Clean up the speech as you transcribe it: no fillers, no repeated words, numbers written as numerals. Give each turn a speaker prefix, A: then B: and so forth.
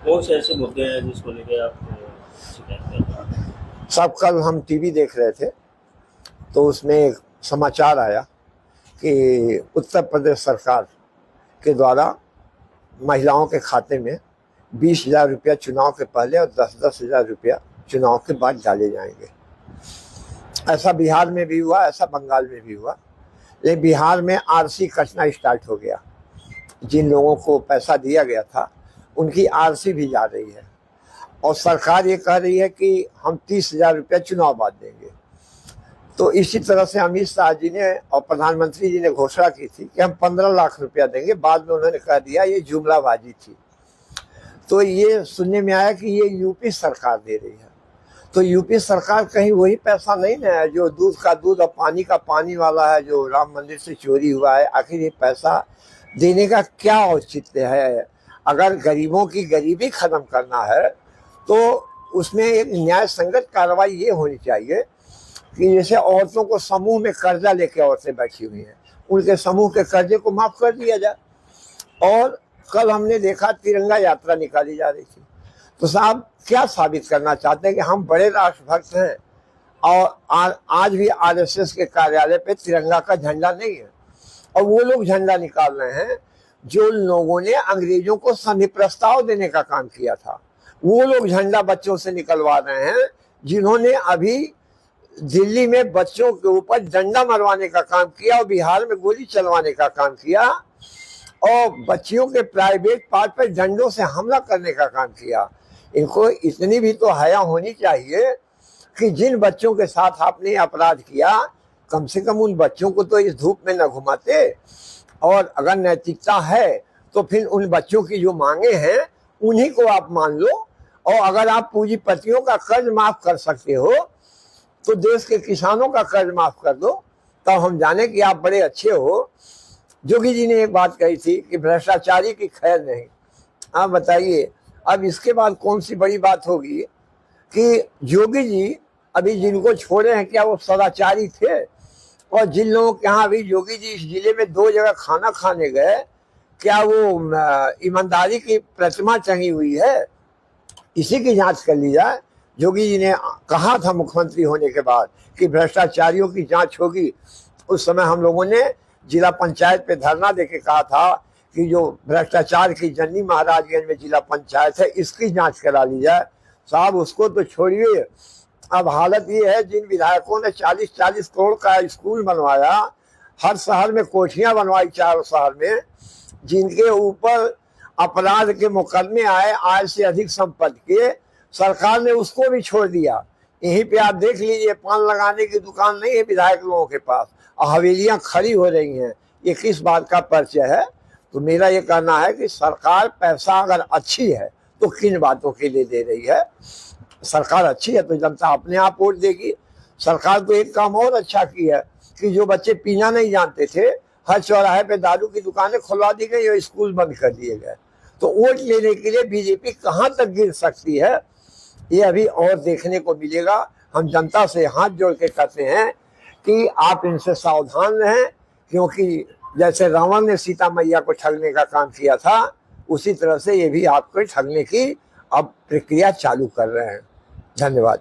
A: कौन से ऐसे मुद्दे हैं जिसको लेके आप शिकायत कर रहे हैं?
B: सब कल हम टीवी देख रहे थे तो उसमें एक समाचार आया कि उत्तर प्रदेश सरकार के द्वारा महिलाओं के खाते में 20,000 रुपया चुनाव के पहले और 10-10 हज़ार रुपया चुनाव के बाद डाले जाएंगे। ऐसा बिहार में भी हुआ, ऐसा बंगाल में भी हुआ, लेकिन बिहार में आरसी कटना स्टार्ट हो गया। जिन लोगों को पैसा दिया गया था उनकी आरसी भी जा रही है और सरकार ये कह रही है कि हम 30,000 रुपया चुनाव बाद देंगे। तो इसी तरह से अमित शाह जी ने और प्रधानमंत्री जी ने घोषणा की थी कि हम 15 लाख रुपया देंगे। बाद में उन्होंने कह दिया ये जुमलाबाजी थी। तो ये सुनने में आया कि ये यूपी सरकार दे रही है। तो औपी सरकार कहीं वही पैसा नहीं ना है जो दूध का दूध और पानी का पानी वाला है, जो राम मंदिर से चोरी हुआ है। आखिर ये पैसा देने का क्या औचित्य है? अगर गरीबों की गरीबी खत्म करना है तो उसमें एक न्याय संगत कार्रवाई ये होनी चाहिए कि जैसे औरतों को समूह में कर्जा लेके औरतें बैठी हुई हैं, उनके समूह के कर्जे को माफ कर दिया जाए। और कल हमने देखा तिरंगा यात्रा निकाली जा रही थी। तो साहब क्या साबित करना चाहते हैं कि हम बड़े राष्ट्रभक्त हैं और आज भी आरएसएस के कार्यालय पे तिरंगा का झंडा नहीं है। और वो लोग झंडा निकाल रहे हैं जो लोगों ने अंग्रेजों को संधि प्रस्ताव देने का काम किया था। वो लोग झंडा बच्चों से निकलवा रहे हैं जिन्होंने अभी दिल्ली में बच्चों के ऊपर डंडा मरवाने का काम किया और बिहार में गोली चलवाने का काम किया और बच्चियों के प्राइवेट पार्ट पर डंडों से हमला करने का काम किया। इनको इतनी भी तो हया होनी चाहिए कि जिन बच्चों के साथ आपने अपराध किया कम से कम उन बच्चों को तो इस धूप में न घुमाते। और अगर नैतिकता है तो फिर उन बच्चों की जो मांगे हैं उन्हीं को आप मान लो। और अगर आप पूंजीपतियों का कर्ज माफ कर सकते हो तो देश के किसानों का कर्ज माफ कर दो, तब हम जाने कि आप बड़े अच्छे हो। जोगी जी ने एक बात कही थी कि भ्रष्टाचारी की खैर नहीं। आप बताइए अब इसके बाद कौन सी बड़ी बात होगी कि जोगी जी अभी जिनको छोड़े हैं क्या वो सदाचारी थे? और जिन लोगों के यहाँ अभी योगी जी इस जिले में 2 जगह खाना खाने गए, क्या वो ईमानदारी की प्रतिमा टंगी हुई है? इसी की जांच कर ली जाए। योगी जी ने कहा था मुख्यमंत्री होने के बाद कि भ्रष्टाचारियों की जांच होगी। उस समय हम लोगों ने जिला पंचायत पे धरना देके कहा था कि जो भ्रष्टाचार की जननी महाराजगंज में जिला पंचायत है इसकी जांच करा ली जाए। साहब उसको तो छोड़िए, अब हालत ये है जिन विधायकों ने 40-40 करोड़ का स्कूल बनवाया, हर शहर में कोठियां बनवाई, 4 शहर में, जिनके ऊपर अपराध के मुकदमे आए, आय से अधिक संपत्ति के, सरकार ने उसको भी छोड़ दिया। यहीं पे आप देख लीजिए पान लगाने की दुकान नहीं है विधायक लोगों के पास और हवेलियां खड़ी हो रही हैं। ये किस बात का परिचय है? तो मेरा ये कहना है कि सरकार पैसा अगर अच्छी है तो किन बातों के लिए दे रही है? सरकार अच्छी है तो जनता अपने आप वोट देगी। सरकार तो एक काम और अच्छा की है कि जो बच्चे पीना नहीं जानते थे हर चौराहे पे दारू की दुकानें खुलवा दी गई और स्कूल बंद कर दिए गए। तो वोट लेने के लिए बीजेपी कहां तक गिर सकती है ये अभी और देखने को मिलेगा। हम जनता से हाथ जोड़ के कहते हैं कि आप इनसे सावधान रहें, क्योंकि जैसे रावण ने सीता मैया को ठगने का काम किया था उसी तरह से ये भी आपको ठगने की अब प्रक्रिया चालू कर रहे हैं। धन्यवाद।